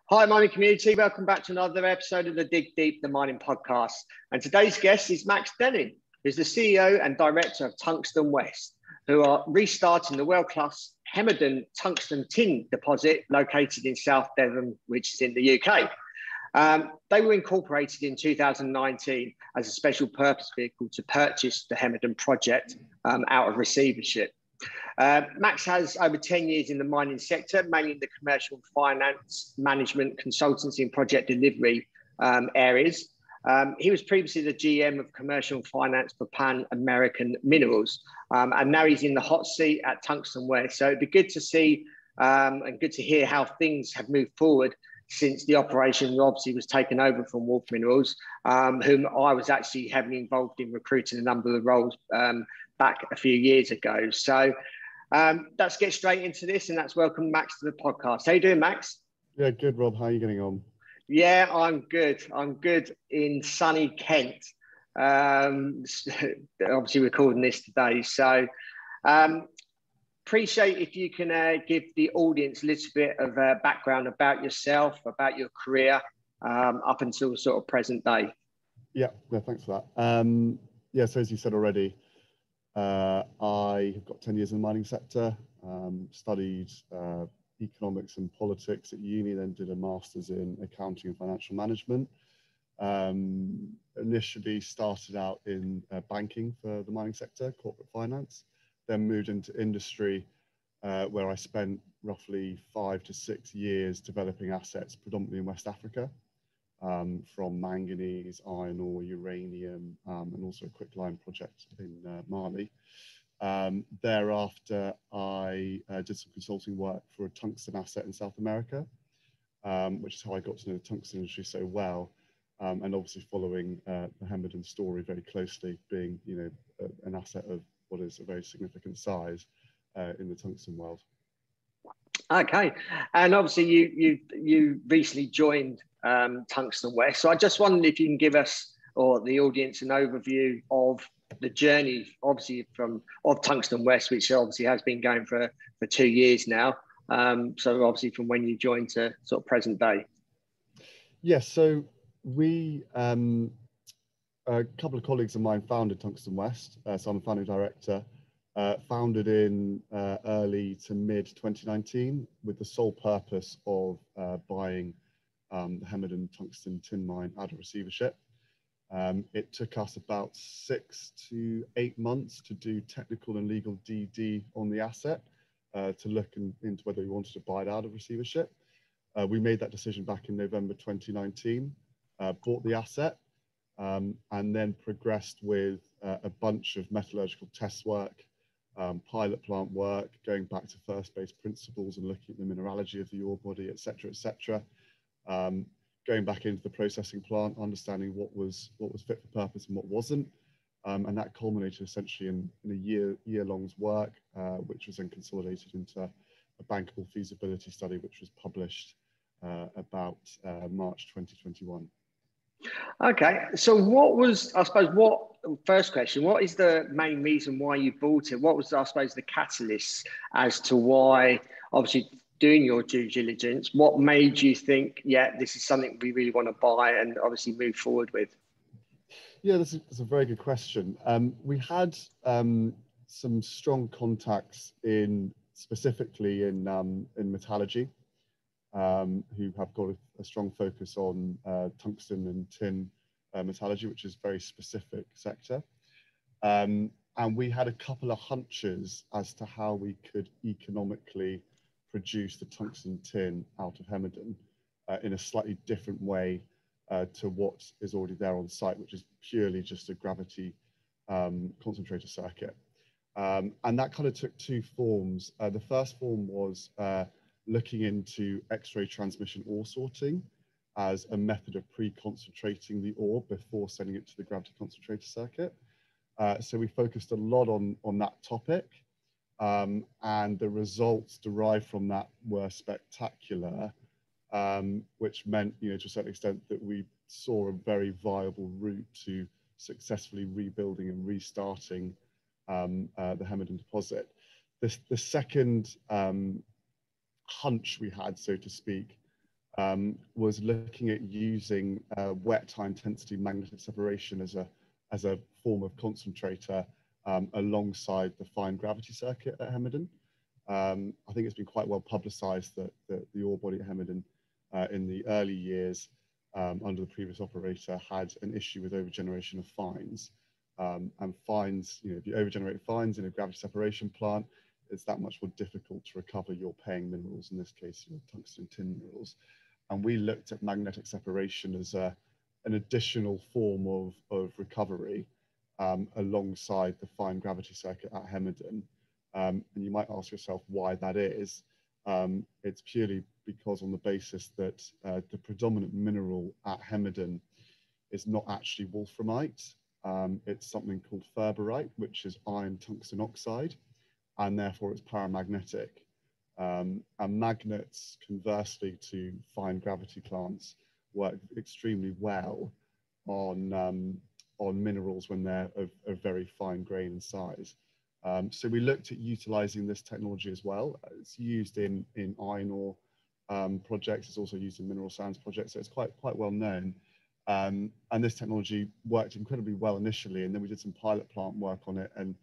Hi, mining community. Welcome back to another episode of the Dig Deep, the mining podcast. And today's guest is Max Denning, who's the CEO and director of Tungsten West, who are restarting the world-class Hemerdon Tungsten-Tin deposit located in South Devon, which is in the UK. They were incorporated in 2019 as a special purpose vehicle to purchase the Hemerdon Project out of receivership. Max has over 10 years in the mining sector, mainly in the commercial finance, management, consultancy and project delivery areas. He was previously the GM of commercial finance for Pan American Minerals, and now he's in the hot seat at Tungsten West. So it'd be good to see and good to hear how things have moved forward since the operation obviously was taken over from Wolf Minerals, whom I was actually heavily involved in recruiting a number of roles back a few years ago. So let's get straight into this, and let's welcome Max to the podcast. How you doing, Max? Yeah, good, Rob. How are you getting on? Yeah, I'm good. I'm good in sunny Kent. Obviously recording this today. So appreciate if you can give the audience a little bit of background about yourself, about your career up until sort of present day. Yeah, no, thanks for that. Yeah, so as you said already, I have got 10 years in the mining sector, studied economics and politics at uni, then did a master's in accounting and financial management. Initially started out in banking for the mining sector, corporate finance, then moved into industry where I spent roughly 5 to 6 years developing assets predominantly in West Africa, from manganese, iron ore, uranium, and also a quicklime project in Mali. Thereafter, I did some consulting work for a tungsten asset in South America, which is how I got to know the tungsten industry so well, and obviously following the Hemerdon story very closely, being an asset of what is a very significant size in the tungsten world. Okay, and obviously you recently joined Tungsten West. So I just wondered if you can give us or the audience an overview of the journey, obviously of Tungsten West, which obviously has been going for 2 years now. So obviously from when you joined to sort of present day. Yes, so we, a couple of colleagues of mine founded Tungsten West. So I'm a founding director, founded in early to mid 2019 with the sole purpose of buying the Hemerdon Tungsten-Tin mine out of receivership. It took us about 6 to 8 months to do technical and legal DD on the asset to look into whether we wanted to buy it out of receivership. We made that decision back in November 2019, bought the asset, and then progressed with a bunch of metallurgical test work, pilot plant work, going back to first base principles and looking at the mineralogy of the ore body, et cetera, going back into the processing plant, understanding what was fit for purpose and what wasn't, and that culminated essentially in a year-long's work, which was then consolidated into a bankable feasibility study, which was published about March 2021. Okay, so first question, what is the main reason why you bought it? What was, I suppose, the catalyst as to why, obviously doing your due diligence, what made you think, yeah, this is something we really want to buy and obviously move forward with? Yeah, that's a very good question. We had some strong contacts specifically in metallurgy, who have got a strong focus on tungsten and tin metallurgy, which is a very specific sector. And we had a couple of hunches as to how we could economically produce the tungsten tin out of Hemerdon in a slightly different way to what is already there on site, which is purely just a gravity concentrator circuit. And that kind of took 2 forms. The first form was looking into X-ray transmission ore sorting as a method of pre-concentrating the ore before sending it to the gravity concentrator circuit. So we focused a lot on that topic, and the results derived from that were spectacular, which meant, to a certain extent, that we saw a very viable route to successfully rebuilding and restarting the Hemerdon deposit. The second hunch we had, so to speak, was looking at using wet high intensity magnetic separation as a form of concentrator alongside the fine gravity circuit at Hemerdon. I think it's been quite well publicised that the ore body at Hemerdon in the early years under the previous operator had an issue with overgeneration of fines. And fines, if you overgenerate fines in a gravity separation plant, it's that much more difficult to recover your paying minerals, in this case, your tungsten tin minerals. And we looked at magnetic separation as an additional form of recovery alongside the fine gravity circuit at Hemerdon. And you might ask yourself why that is. It's purely because on the basis that the predominant mineral at Hemerdon is not actually wolframite. It's something called ferberite, which is iron tungsten oxide, and therefore it's paramagnetic. And magnets, conversely to fine gravity plants, work extremely well on minerals when they're of very fine grain and size. So we looked at utilizing this technology as well. It's used in iron ore projects. It's also used in mineral sands projects. So it's quite well known. And this technology worked incredibly well initially. And then we did some pilot plant work on it, and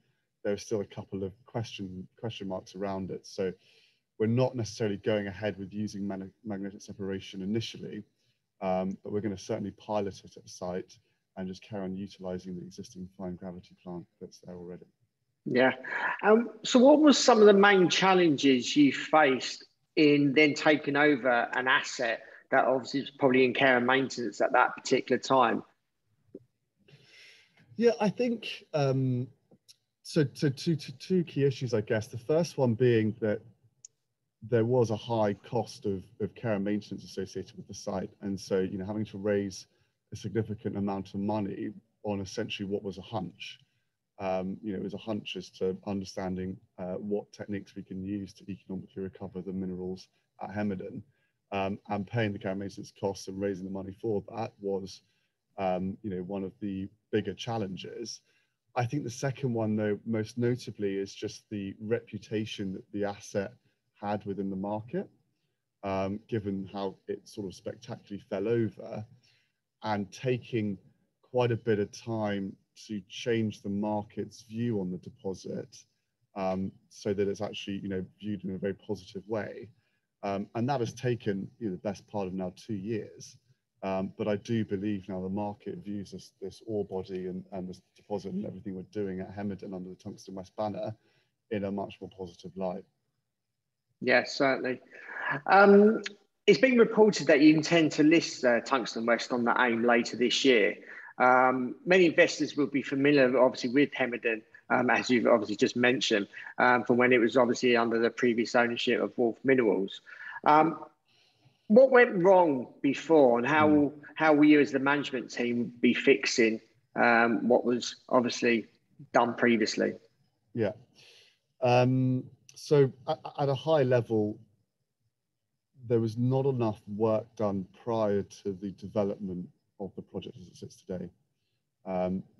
there were still a couple of question marks around it. So we're not necessarily going ahead with using magnetic separation initially, but we're going to certainly pilot it at the site and just carry on utilizing the existing fine gravity plant that's there already. Yeah. So what was some of the main challenges you faced in then taking over an asset that obviously was probably in care and maintenance at that particular time? Yeah, I think, so two key issues, I guess. The first one being that there was a high cost of care and maintenance associated with the site. And so, having to raise a significant amount of money on essentially what was a hunch. It was a hunch as to understanding what techniques we can use to economically recover the minerals at Hemerdon, and paying the care and maintenance costs and raising the money for that was, one of the bigger challenges. I think the second one, though, most notably, is just the reputation that the asset had within the market, given how it sort of spectacularly fell over, and taking quite a bit of time to change the market's view on the deposit, so that it's actually viewed in a very positive way, and that has taken the best part of now 2 years. But I do believe now the market views this ore body and this deposit and everything we're doing at Hemerdon under the Tungsten West banner in a much more positive light. Yes, certainly. It's been reported that you intend to list Tungsten West on the AIM later this year. Many investors will be familiar, obviously, with Hemerdon, as you've obviously just mentioned, from when it was obviously under the previous ownership of Wolf Minerals. What went wrong before, and how will you as the management team be fixing what was obviously done previously? Yeah. So at a high level, there was not enough work done prior to the development of the project as it sits today.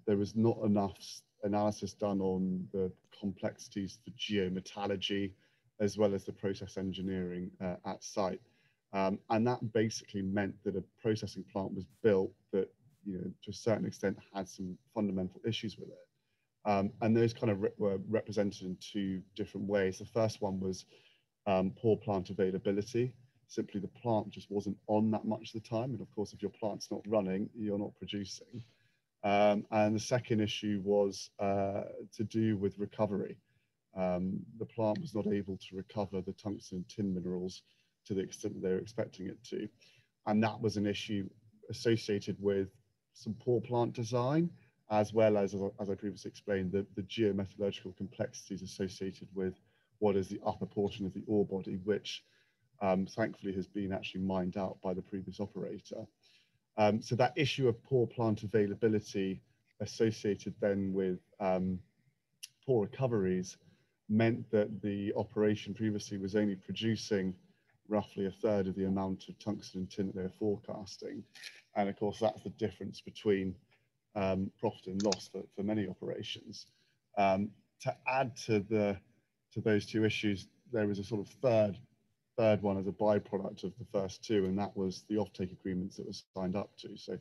There was not enough analysis done on the complexities for geometallurgy, as well as the process engineering at site. And that basically meant that a processing plant was built that, to a certain extent, had some fundamental issues with it. And those kind of were represented in two different ways. The first one was poor plant availability. Simply the plant just wasn't on that much of the time. And of course, if your plant's not running, you're not producing. And the second issue was to do with recovery. The plant was not able to recover the tungsten and tin minerals to the extent that they were expecting it to. And that was an issue associated with some poor plant design, as well as I previously explained, the geometallurgical complexities associated with what is the upper portion of the ore body, which thankfully has been actually mined out by the previous operator. So that issue of poor plant availability associated then with poor recoveries meant that the operation previously was only producing roughly a third of the amount of tungsten and tin that they were forecasting. And of course, that's the difference between profit and loss for many operations. To add to those two issues, there was a sort of third third one as a byproduct of the first two, and that was the offtake agreements that was signed up to. So,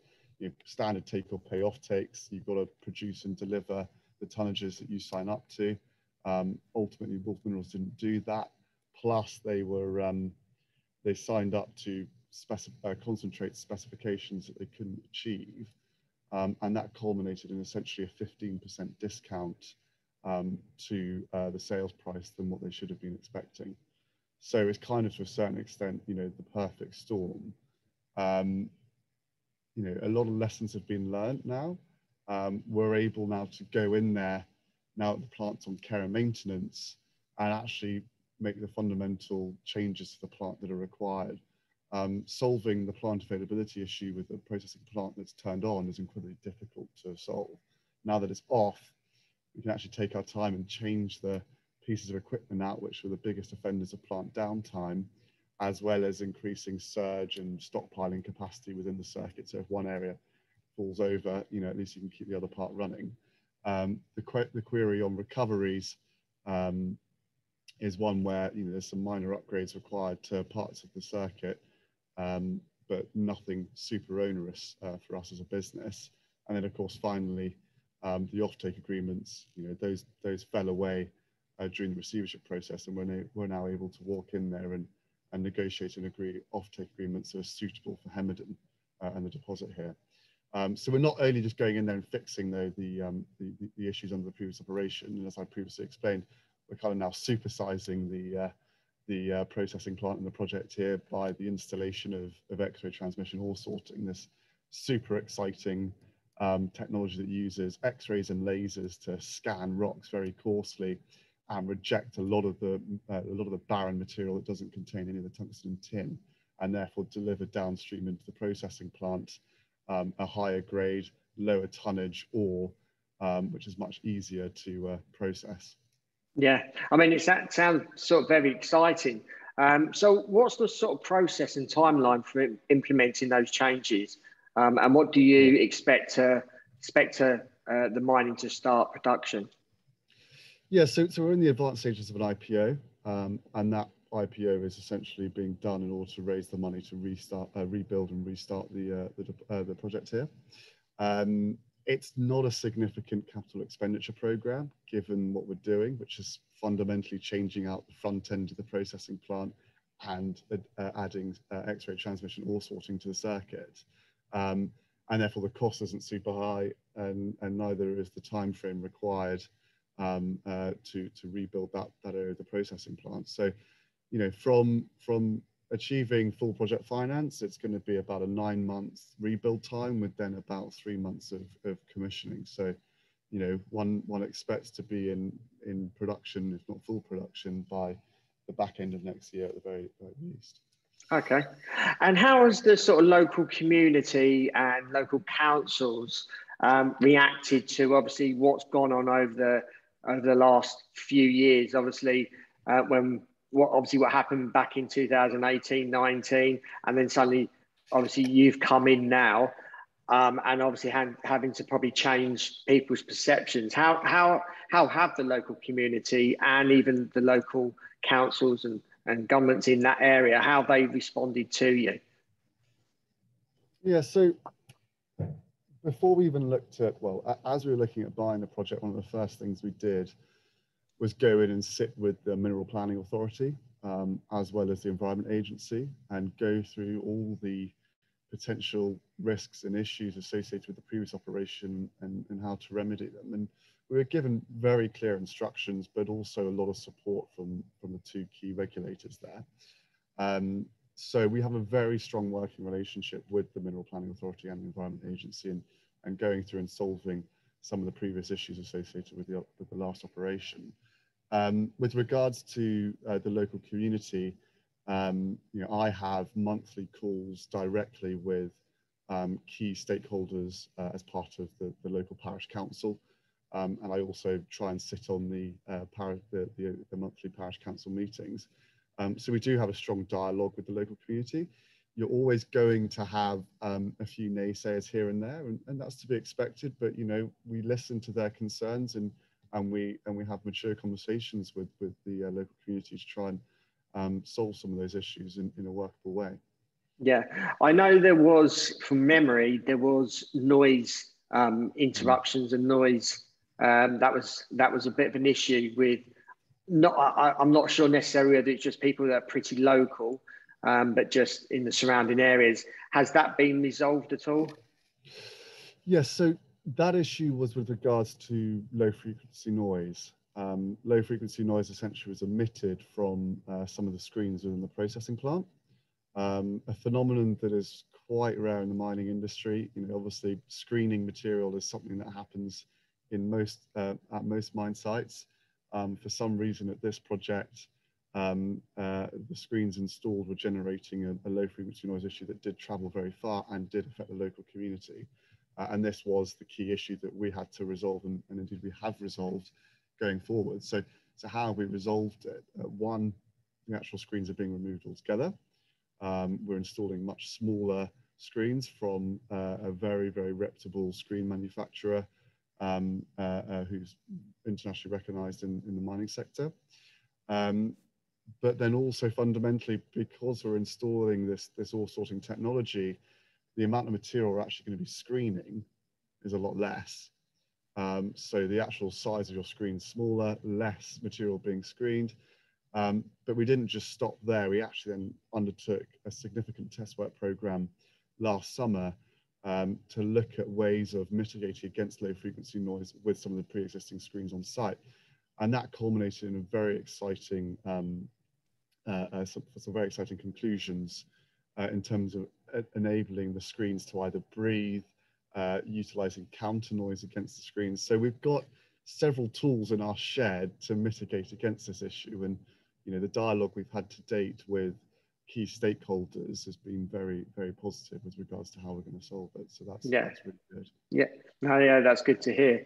standard take or pay offtakes, you've got to produce and deliver the tonnages that you sign up to. Ultimately, Wolf Minerals didn't do that. Plus, they signed up to concentrate specifications that they couldn't achieve, and that culminated in essentially a 15% discount to the sales price than what they should have been expecting. So it's kind of, to a certain extent, the perfect storm. A lot of lessons have been learned now. We're able now to go in there, now that the plant's on care and maintenance, and actually make the fundamental changes to the plant that are required. Solving the plant availability issue with a processing plant that's turned on is incredibly difficult to solve. Now that it's off, we can actually take our time and change the pieces of equipment out, which were the biggest offenders of plant downtime, as well as increasing surge and stockpiling capacity within the circuit. So if one area falls over, at least you can keep the other part running. The query on recoveries is one where there's some minor upgrades required to parts of the circuit, but nothing super onerous for us as a business. And then, of course, finally, the offtake agreements, those fell away during the receivership process, and we're now able to walk in there and negotiate and agree offtake agreements that are suitable for Hemerdon and the deposit here. So we're not only just going in there and fixing the issues under the previous operation, and as I previously explained, we're kind of now supersizing the processing plant in the project here by the installation of X-ray transmission ore sorting, this super exciting technology that uses X-rays and lasers to scan rocks very coarsely and reject a lot of the barren material that doesn't contain any of the tungsten and tin, and therefore deliver downstream into the processing plant a higher grade, lower tonnage ore, which is much easier to process. Yeah, I mean, that sounds sort of very exciting. So what's the sort of process and timeline for implementing those changes? And what do you expect the mining to start production? Yeah, so we're in the advanced stages of an IPO, and that IPO is essentially being done in order to raise the money to rebuild and restart the project here. It's not a significant capital expenditure program, given what we're doing, which is fundamentally changing out the front end of the processing plant and adding X-ray transmission ore sorting to the circuit. And therefore the cost isn't super high, and neither is the time frame required to rebuild that area of the processing plant. So, from achieving full project finance, it's going to be about a 9-month rebuild time, with then about 3 months of commissioning. So, one expects to be in production, if not full production, by the back end of next year at the very least. Okay. And how has the sort of local community and local councils reacted to obviously what's gone on over the last few years? Obviously, what happened back in 2018, 19, and then suddenly, obviously, you've come in now, and obviously having to probably change people's perceptions. How have the local community and even the local councils and governments in that area, how they responded to you? Yeah, so before we even looked at, as we were looking at buying the project, one of the first things we did was go in and sit with the Mineral Planning Authority, as well as the Environment Agency, and go through all the potential risks and issues associated with the previous operation and how to remedy them. And we were given very clear instructions, but also a lot of support from the two key regulators there. So we have a very strong working relationship with the Mineral Planning Authority and the Environment Agency, and going through and solving some of the previous issues associated with the last operation. With regards to the local community, I have monthly calls directly with key stakeholders as part of the local parish council, and I also try and sit on the monthly parish council meetings. So we do have a strong dialogue with the local community. You're always going to have a few naysayers here and there, and that's to be expected. But we listen to their concerns, and we have mature conversations with the local community to try and solve some of those issues in a workable way. Yeah, I know there was, from memory, there was noise interruptions and noise. That was a bit of an issue with. I'm not sure necessarily whether it's just people that are pretty local, but just in the surrounding areas. Has that been resolved at all? Yes, so that issue was with regards to low frequency noise. Low frequency noise essentially was emitted from some of the screens within the processing plant. A phenomenon that is quite rare in the mining industry. Obviously screening material is something that happens in at most mine sites. For some reason at this project, the screens installed were generating a low frequency noise issue that did travel very far and did affect the local community. And this was the key issue that we had to resolve, and indeed we have resolved going forward. So how have we resolved it? One, the actual screens are being removed altogether. We're installing much smaller screens from a very, very reputable screen manufacturer who's internationally recognized in the mining sector. But then also fundamentally, because we're installing this ore sorting technology, the amount of material we're actually going to be screening is a lot less. So the actual size of your screen is smaller, less material being screened. But we didn't just stop there. We actually then undertook a significant test work program last summer to look at ways of mitigating against low frequency noise with some of the pre-existing screens on site. And that culminated in a very exciting, some very exciting conclusions in terms of enabling the screens to either breathe, utilizing counter noise against the screens. So we've got several tools in our shed to mitigate against this issue. And the dialogue we've had to date with key stakeholders has been very, very positive with regards to how we're going to solve it. So that's really good. Yeah, that's good to hear.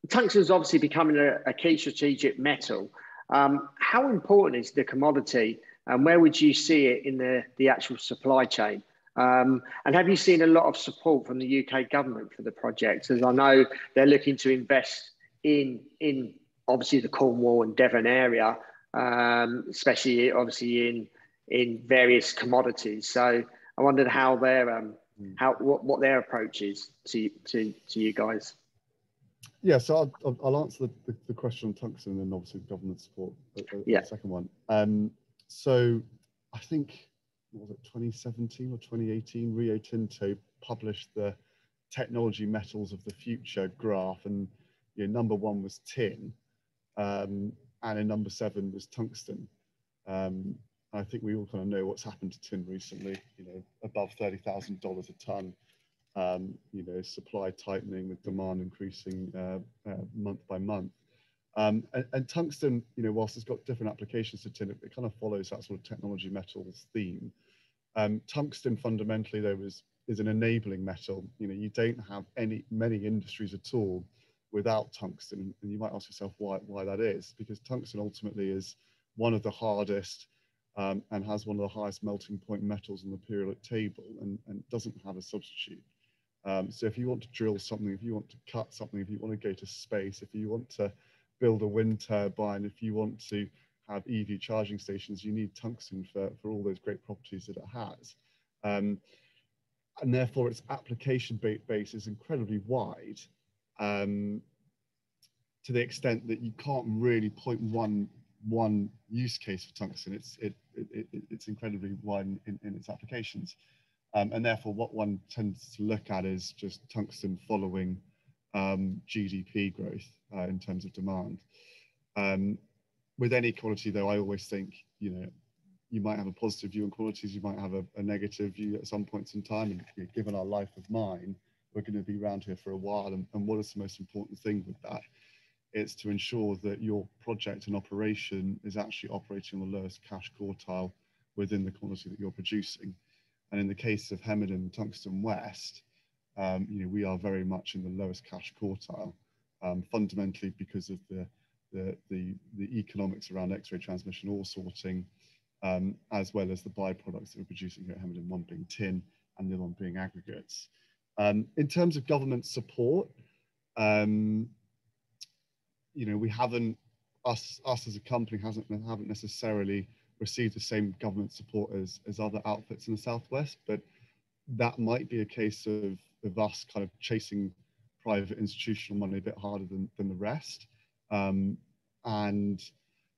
Tungsten is obviously becoming a key strategic metal. How important is the commodity, and where would you see it in the actual supply chain? And have you seen a lot of support from the UK government for the project? As I know they're looking to invest in obviously the Cornwall and Devon area, especially obviously in various commodities. So I wondered how what their approach is to you guys. Yeah, so I'll answer the question on tungsten and then obviously government support, the second one. So I think, what was it, 2017 or 2018, Rio Tinto published the technology metals of the future graph, and number 1 was tin, and in number 7 was tungsten. I think we all kind of know what's happened to tin recently, above $30,000 a ton. Supply tightening with demand increasing month by month. And tungsten, whilst it's got different applications to tin, it kind of follows that sort of technology metals theme. Tungsten fundamentally, though, is an enabling metal. You don't have many industries at all without tungsten. And you might ask yourself why that is, because tungsten ultimately is one of the hardest and has one of the highest melting point metals on the periodic table and doesn't have a substitute. So if you want to drill something, if you want to cut something, if you want to go to space, if you want to build a wind turbine, if you want to have EV charging stations, you need tungsten for all those great properties that it has. And therefore its application base is incredibly wide, to the extent that you can't really point one use case for tungsten. It's incredibly wide in its applications. And therefore what one tends to look at is just tungsten following GDP growth in terms of demand. With any commodity though, I always think, you might have a positive view on commodities, you might have a negative view at some points in time, and given our life of mine, we're going to be around here for a while, and what is the most important thing with that? It's to ensure that your project and operation is actually operating on the lowest cash quartile within the commodity that you're producing. And in the case of Hemerdon Tungsten West, we are very much in the lowest cash quartile, fundamentally because of the economics around X-ray transmission ore sorting, as well as the byproducts that we're producing here at Hemerdon, one being tin and the other one being aggregates. In terms of government support, we haven't us as a company haven't necessarily received the same government support as other outfits in the Southwest, but that might be a case of us kind of chasing private institutional money a bit harder than the rest. And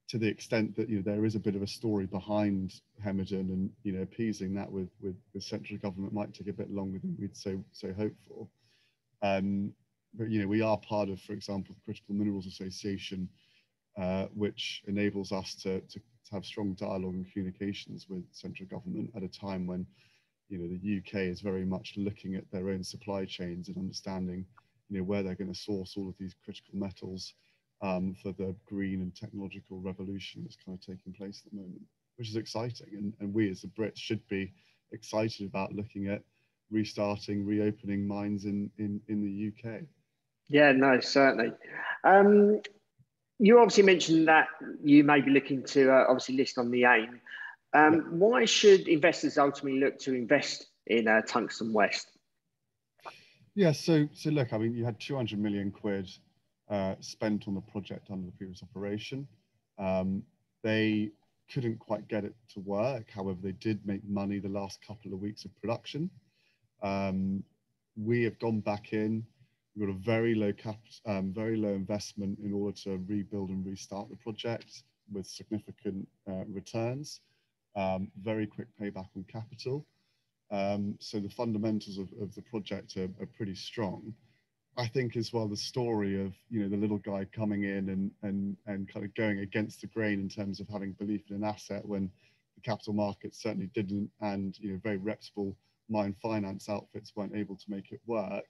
to the extent that, there is a bit of a story behind Hemerdon, and, appeasing that with the central government might take a bit longer than we'd so hope for. But, we are part of, for example, the Critical Minerals Association, which enables us to have strong dialogue and communications with central government at a time when, the UK is very much looking at their own supply chains and understanding, where they're going to source all of these critical metals for the green and technological revolution that's kind of taking place at the moment, which is exciting. And we as the Brits should be excited about looking at reopening mines in the UK. Yeah, no, certainly. You obviously mentioned that you may be looking to obviously list on the AIM. Why should investors ultimately look to invest in Tungsten West? Yeah, so look, I mean, you had 200 million quid spent on the project under the previous operation. They couldn't quite get it to work. However, they did make money the last couple of weeks of production. We have gone back in. We've got a very low investment in order to rebuild and restart the project with significant returns. Very quick payback on capital. So the fundamentals of the project are pretty strong. I think as well the story of the little guy coming in and kind of going against the grain in terms of having belief in an asset when the capital markets certainly didn't, and very reputable mine finance outfits weren't able to make it work.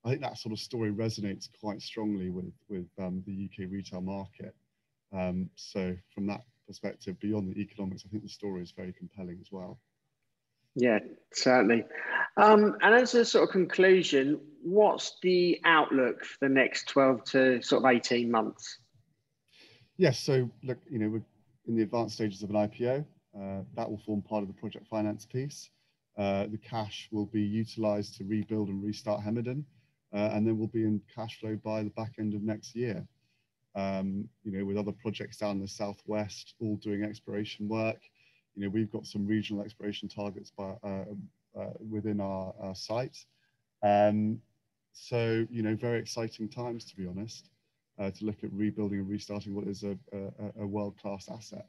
I think that sort of story resonates quite strongly with the UK retail market. So from that perspective, beyond the economics, I think the story is very compelling as well. Yeah, certainly. And as a sort of conclusion, what's the outlook for the next 12 to sort of 18 months? Yes, so look, we're in the advanced stages of an IPO. That will form part of the project finance piece. The cash will be utilised to rebuild and restart Hemerdon, and then we'll be in cash flow by the back end of next year. With other projects down in the Southwest, all doing exploration work. We've got some regional exploration targets within our site. So, very exciting times, to be honest, to look at rebuilding and restarting what is a world-class asset.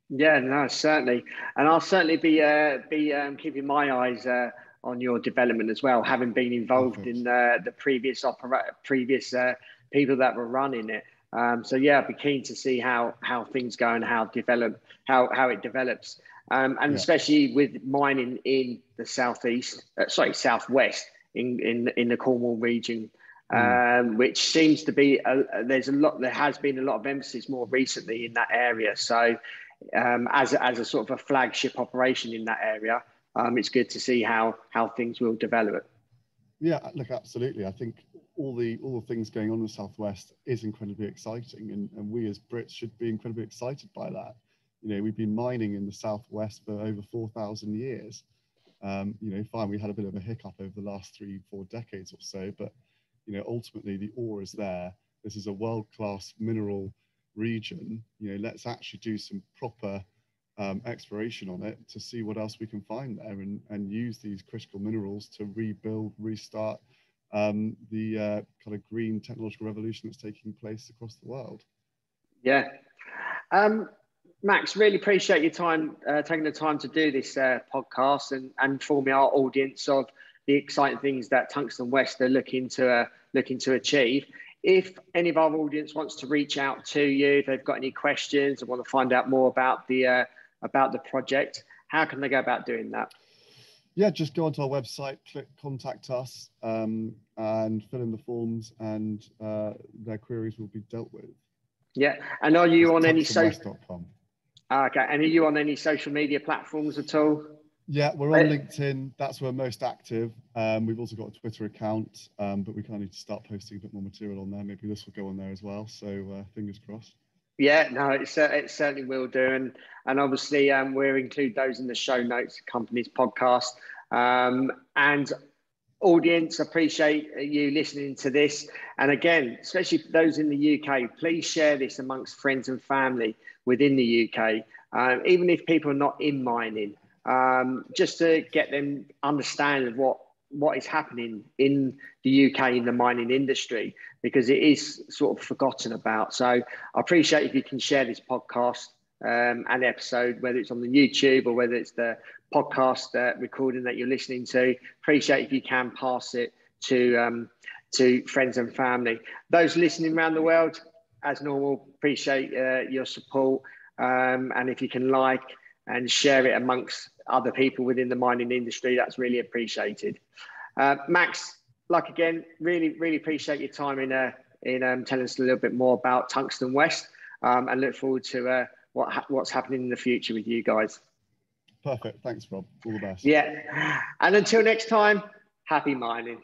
Yeah, no, certainly. And I'll certainly be keeping my eyes on your development as well, having been involved in the previous people that were running it. So yeah, I'd be keen to see how things go and how it develops. And especially with mining in the southwest in the Cornwall region, which seems to be there has been a lot of emphasis more recently in that area. So as a sort of a flagship operation in that area, it's good to see how things will develop. Yeah, look, absolutely. I think all the things going on in the Southwest is incredibly exciting, and we as Brits should be incredibly excited by that. We've been mining in the Southwest for over 4,000 years. Fine, we had a bit of a hiccup over the last 3-4 decades or so, but ultimately the ore is there. This is a world-class mineral region. Let's actually do some proper exploration on it to see what else we can find there, and use these critical minerals to rebuild, restart the kind of green technological revolution that's taking place across the world. Yeah. Max, really appreciate your time, taking the time to do this podcast and informing our audience of the exciting things that Tungsten West are looking to achieve. If any of our audience wants to reach out to you, if they've got any questions or want to find out more about the project, how can they go about doing that? Yeah, just go onto our website, click contact us, and fill in the forms, and their queries will be dealt with. Yeah, and are you on any tungstenwest.com. Okay, and are you on any social media platforms at all? Yeah, we're on LinkedIn. That's where we're most active. We've also got a Twitter account, but we kind of need to start posting a bit more material on there. Maybe this will go on there as well. So fingers crossed. Yeah, no, it certainly will do. And obviously we'll include those in the show notes, company's podcast. And audience, appreciate you listening to this. And again, especially for those in the UK, please share this amongst friends and family within the UK, even if people are not in mining, just to get them understanding of what is happening in the UK in the mining industry, because it is sort of forgotten about. So I appreciate if you can share this podcast and episode, whether it's on the YouTube or whether it's the podcast recording that you're listening to. Appreciate if you can pass it to friends and family. Those listening around the world, as normal, appreciate your support. And if you can like and share it amongst other people within the mining industry, that's really appreciated. Max, like again, really appreciate your time in telling us a little bit more about Tungsten West, and look forward to what's happening in the future with you guys. Perfect. Thanks, Rob. All the best. Yeah. And until next time, happy mining.